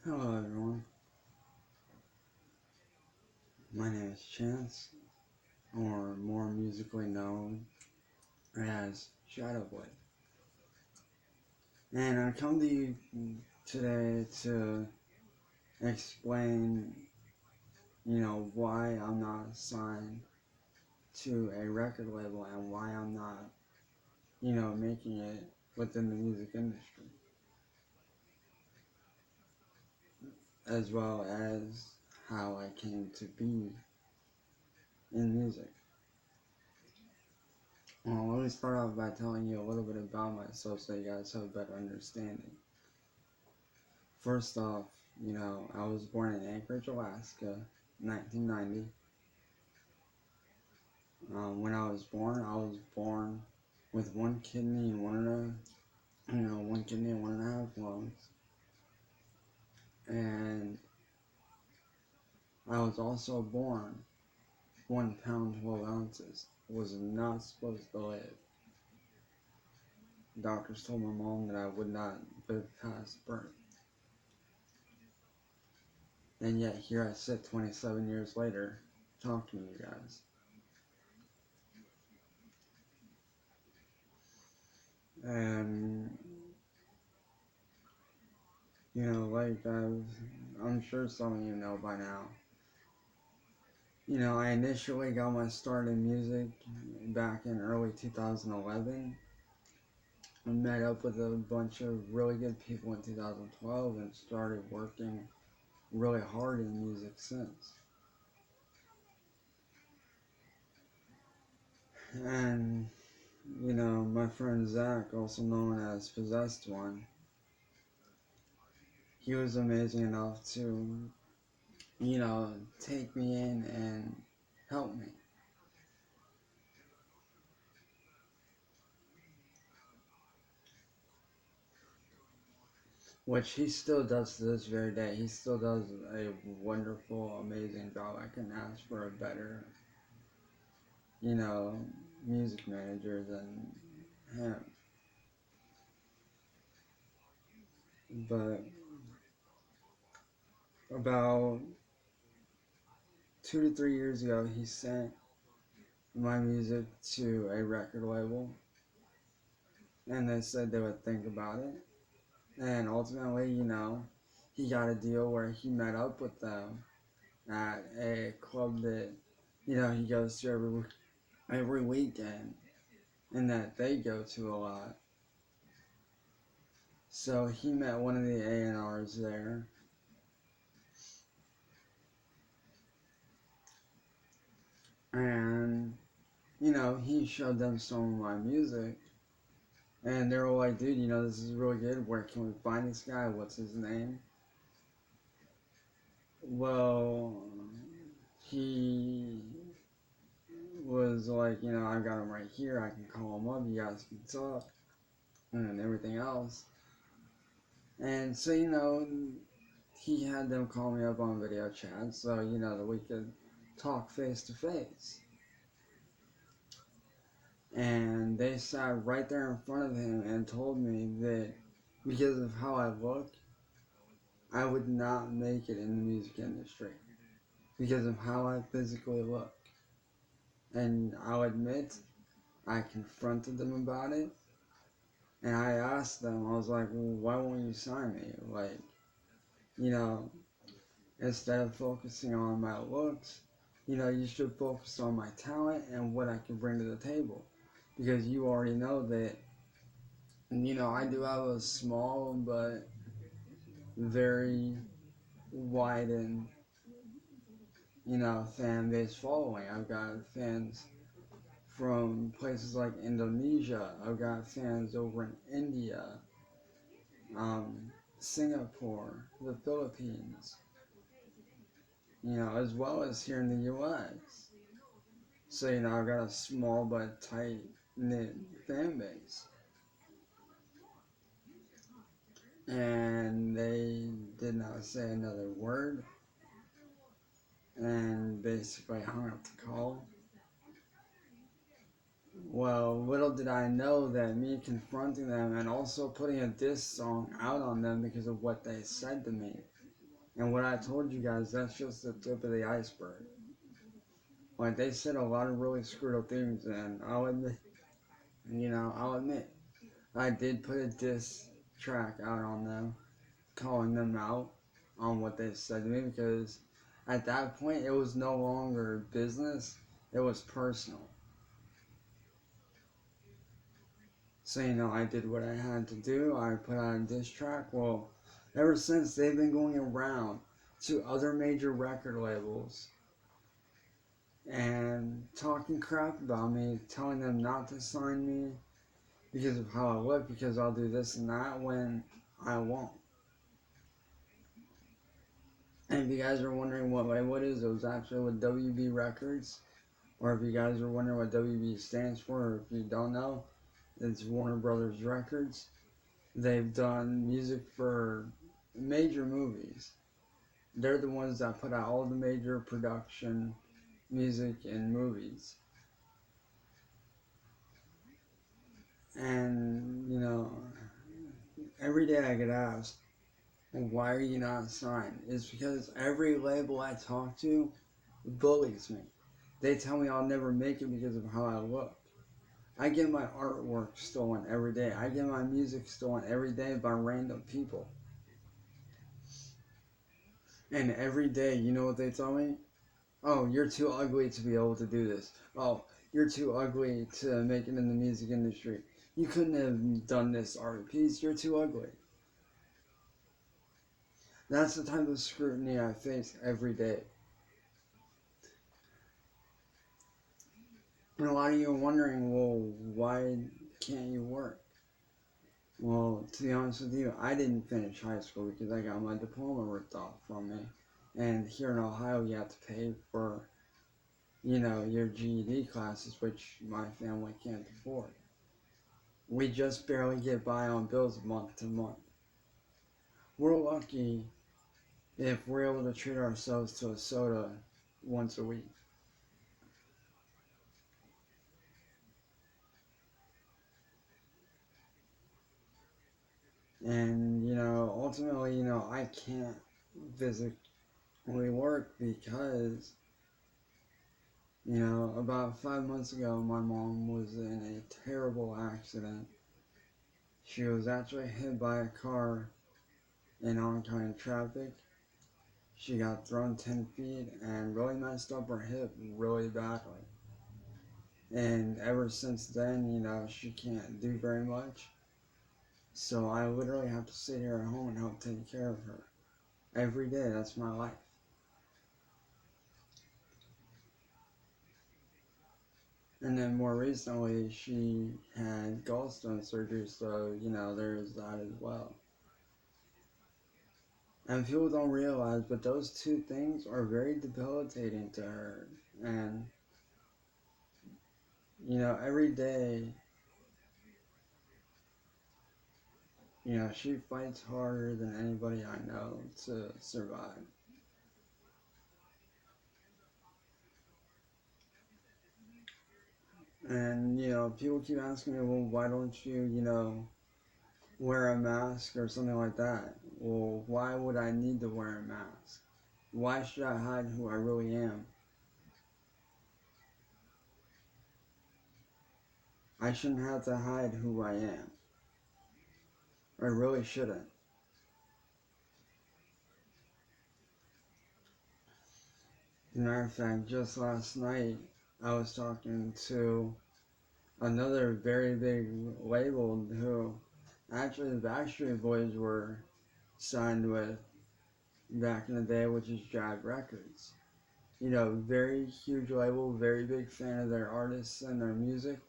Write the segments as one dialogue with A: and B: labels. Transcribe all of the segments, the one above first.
A: Hello everyone, my name is Chance, or more musically known as Shadowblade. And I come to you today to explain, why I'm not signed to a record label and why I'm not, making it within the music industry. As well as how I came to be in music. Well, let me start off by telling you a little bit about myself so you guys have a better understanding. First off, I was born in Anchorage, Alaska, 1990. When I was born with one kidney and one kidney and 1.5 lungs. And I was also born 1 pound 12 ounces. Was not supposed to live. Doctors told my mom that I would not live past birth. And yet here I sit 27 years later talking to you guys. And I'm sure some of you know by now. I initially got my start in music back in early 2011. I met up with a bunch of really good people in 2012 and started working really hard in music since. And, my friend Zach, also known as Possessed One, he was amazing enough to, take me in and help me. Which he still does to this very day. He still does a wonderful, amazing job. I couldn't ask for a better, music manager than him. But about 2 to 3 years ago, he sent my music to a record label, and they said they would think about it. And ultimately, he got a deal where he met up with them at a club that, he goes to every weekend, and that they go to a lot. So he met one of the A&Rs there. And, he showed them some of my music. And they were like, dude, this is really good. Where can we find this guy? What's his name? Well, he was like, I've got him right here. I can call him up. You guys can talk. And everything else. And so, he had them call me up on video chat so, that we could talk face to face. And they sat right there in front of him and told me that because of how I look, I would not make it in the music industry because of how I physically look. And I'll admit, I confronted them about it, and I asked them, I was like, well, why won't you sign me? Like, instead of focusing on my looks, you should focus on my talent and what I can bring to the table. Because you already know that, I do have a small but very widened, fan base following. I've got fans from places like Indonesia. I've got fans over in India, Singapore, the Philippines, as well as here in the US. So, I've got a small but tight-knit fan base. And they did not say another word and basically hung up the call. Well, little did I know that me confronting them and also putting a diss song out on them because of what they said to me And what I told you guys, that's just the tip of the iceberg. Like, they said a lot of really screwed up things, and I'll admit, I did put a diss track out on them, calling them out on what they said to me, because at that point it was no longer business, it was personal. So, I did what I had to do. I put out a diss track. Well, ever since, they've been going around to other major record labels and talking crap about me, telling them not to sign me because of how I look, because I'll do this and that when I won't. And if you guys are wondering what label it is, it was actually with WB Records. Or if you guys are wondering what WB stands for, or if you don't know, it's Warner Brothers Records. They've done music for major movies. They're the ones that put out all the major production music in movies. And, every day I get asked, why are you not signed? It's because every label I talk to bullies me. They tell me I'll never make it because of how I look. I get my artwork stolen every day. I get my music stolen every day by random people. And every day, you know what they tell me? Oh, you're too ugly to be able to do this. Oh, you're too ugly to make it in the music industry. You couldn't have done this art piece. You're too ugly. That's the type of scrutiny I face every day. And a lot of you are wondering, well, why can't you work? Well, to be honest with you, I didn't finish high school because I got my diploma ripped off from me. And here in Ohio, you have to pay for, your GED classes, which my family can't afford. We just barely get by on bills month to month. We're lucky if we're able to treat ourselves to a soda once a week. And, ultimately, I can't physically work because, about 5 months ago, my mom was in a terrible accident. She was actually hit by a car in oncoming traffic. She got thrown 10 feet and really messed up her hip really badly. And ever since then, she can't do very much. So I literally have to sit here at home and help take care of her. Every day, that's my life. And then more recently, she had gallstone surgery, so, there's that as well. And people don't realize, but those two things are very debilitating to her. And, every day, she fights harder than anybody I know to survive. And, people keep asking me, well, why don't you, wear a mask or something like that? Well, why would I need to wear a mask? Why should I hide who I really am? I shouldn't have to hide who I am. I really shouldn't. As a matter of fact, just last night, I was talking to another very big label who actually the Backstreet Boys were signed with back in the day, which is Jive Records. Very huge label, very big fan of their artists and their music.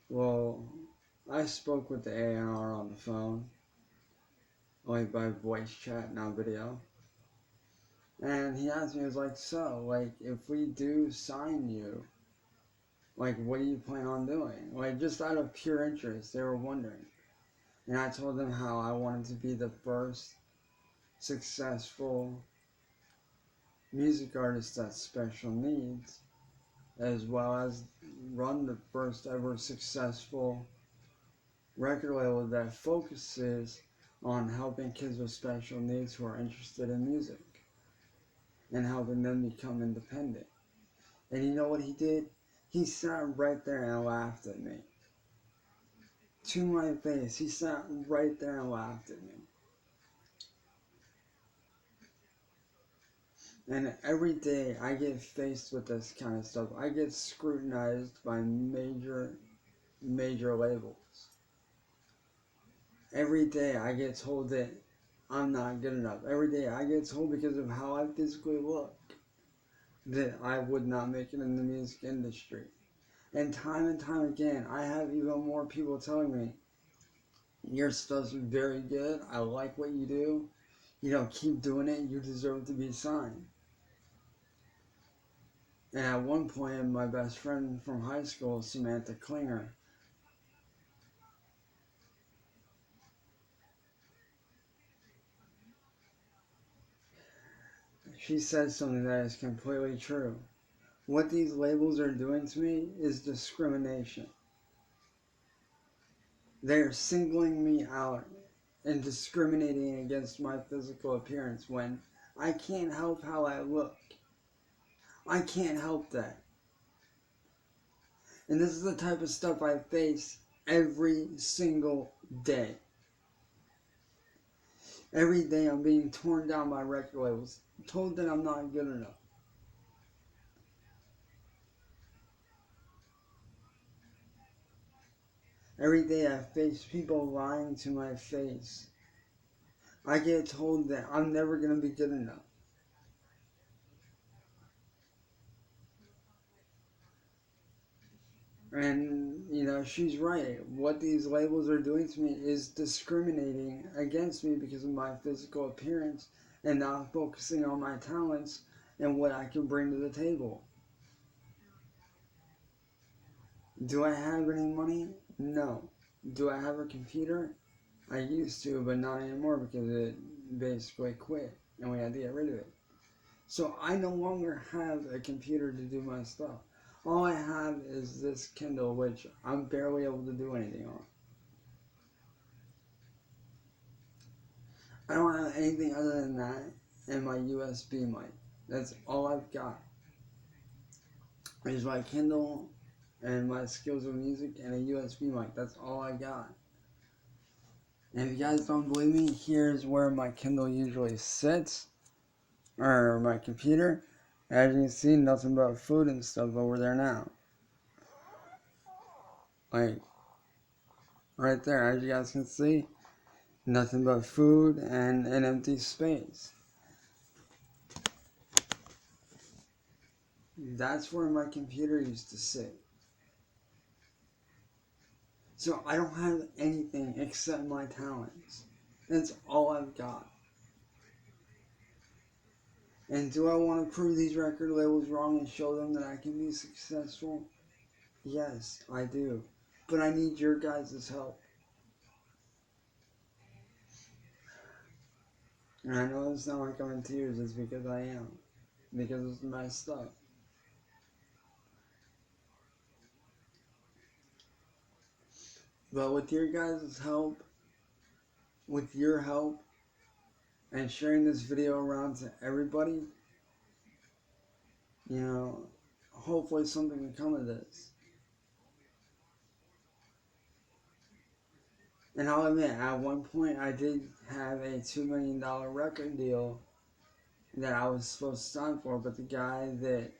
A: Well, I spoke with the A&R on the phone, only by voice chat, not video. And he asked me, he was like, so, if we do sign you, what do you plan on doing? Just out of pure interest, they were wondering. And I told them how I wanted to be the first successful music artist that's special needs, as well as run the first ever successful record label that focuses on helping kids with special needs who are interested in music and helping them become independent. And you know what he did? He sat right there and laughed at me. To my face, he sat right there and laughed at me. And every day I get faced with this kind of stuff. I get scrutinized by major labels. Every day I get told that I'm not good enough. Every day I get told because of how I physically look that I would not make it in the music industry. And time again, I have even more people telling me, your stuff's very good, I like what you do, keep doing it, you deserve to be signed. And at one point, my best friend from high school, Samantha Klinger, she said something that is completely true. What these labels are doing to me is discrimination. They're singling me out and discriminating against my physical appearance when I can't help how I look. I can't help that. And this is the type of stuff I face every single day. Every day I'm being torn down by record labels, told that I'm not good enough. Every day I face people lying to my face. I get told that I'm never going to be good enough. And, she's right. What these labels are doing to me is discriminating against me because of my physical appearance and not focusing on my talents and what I can bring to the table. Do I have any money? No. Do I have a computer? I used to, but not anymore because it basically quit and we had to get rid of it. So I no longer have a computer to do my stuff. All I have is this Kindle, which I'm barely able to do anything on. I don't have anything other than that and my USB mic. That's all I've got. Is my Kindle and my skills with music and a USB mic. That's all I got. And if you guys don't believe me, here's where my Kindle usually sits, or my computer. As you can see, nothing but food and stuff over there now. Like, right there, as you guys can see, nothing but food and an empty space. That's where my computer used to sit. So I don't have anything except my talents. That's all I've got. And do I want to prove these record labels wrong and show them that I can be successful? Yes, I do. But I need your guys' help. And I know it's not like I'm in tears, it's because I am. Because it's messed up. But with your guys' help, with your help, and sharing this video around to everybody, hopefully something can come of this. And I'll admit, at one point I did have a $2 million record deal that I was supposed to sign for, but the guy that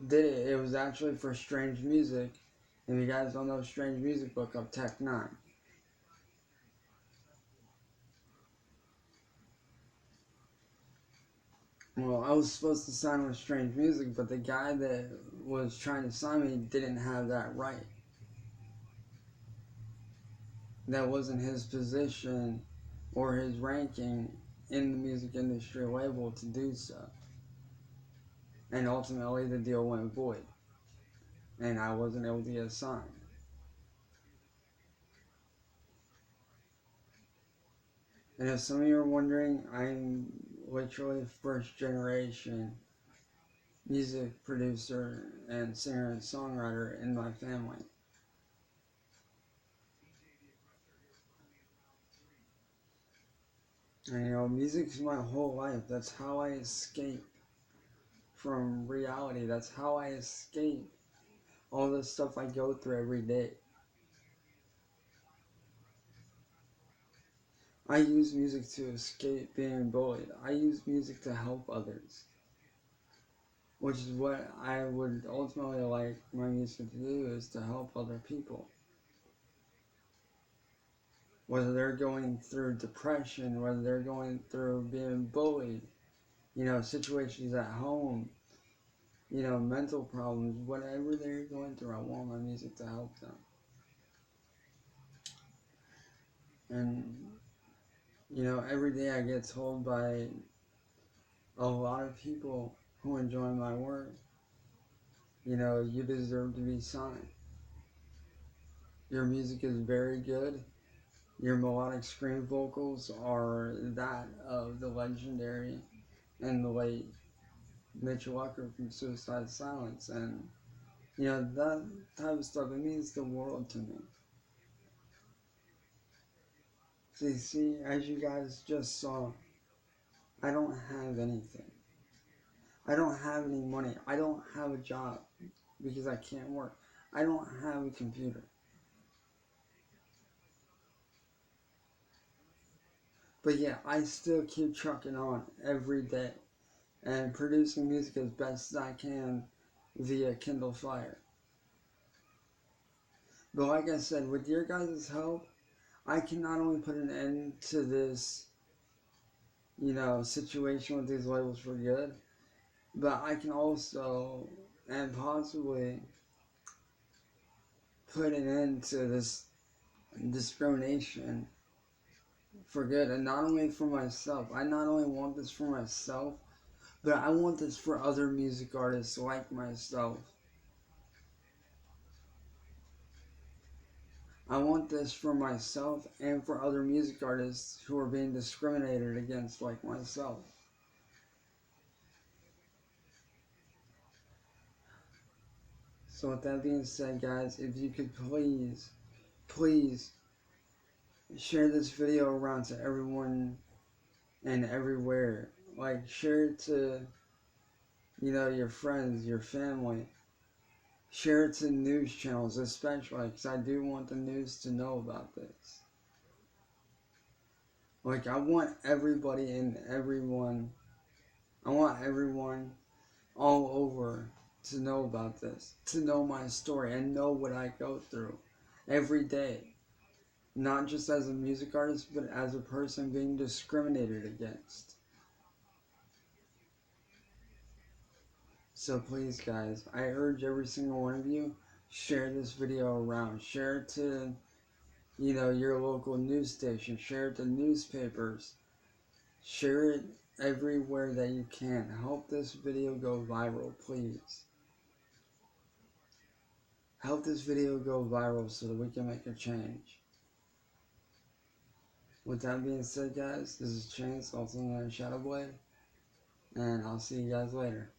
A: did it, it was actually for Strange Music. And if you guys don't know Strange Music, look up Tech N9ne. Well, I was supposed to sign with Strange Music, but the guy that was trying to sign me didn't have that right. That wasn't his position or his ranking in the music industry label to do so. And ultimately the deal went void. And I wasn't able to get signed. And if some of you are wondering, I'm literally first generation music producer and singer and songwriter in my family. And music's my whole life. That's how I escape from reality. That's how I escape all the stuff I go through every day. I use music to escape being bullied. I use music to help others, which is what I would ultimately like my music to do, is to help other people. Whether they're going through depression, whether they're going through being bullied, situations at home, mental problems, whatever they're going through, I want my music to help them. And, every day I get told by a lot of people who enjoy my work, you deserve to be signed. Your music is very good. Your melodic scream vocals are that of the legendary and the late Mitch Walker from Suicide Silence. And, that type of stuff, it means the world to me. So you see, as you guys just saw, I don't have anything. I don't have any money. I don't have a job because I can't work. I don't have a computer. But yeah, I still keep trucking on every day and producing music as best as I can via Kindle Fire. But like I said, with your guys' help, I can not only put an end to this, situation with these labels for good, but I can also, and possibly, put an end to this discrimination for good. And not only for myself. I not only want this for myself, but I want this for other music artists like myself. I want this for myself and for other music artists who are being discriminated against like myself. So with that being said, guys, if you could please share this video around to everyone and everywhere. Like, share it to, your friends, your family. Share it to news channels especially, because I do want the news to know about this. Like, I want everybody and everyone, I want everyone all over to know about this, to know my story and know what I go through every day. Not just as a music artist, but as a person being discriminated against. So please, guys, I urge every single one of you, share this video around. Share it to, your local news station. Share it to newspapers. Share it everywhere that you can. Help this video go viral, please. Help this video go viral so that we can make a change. With that being said, guys, this is Chance, also known as Shadowblade, and I'll see you guys later.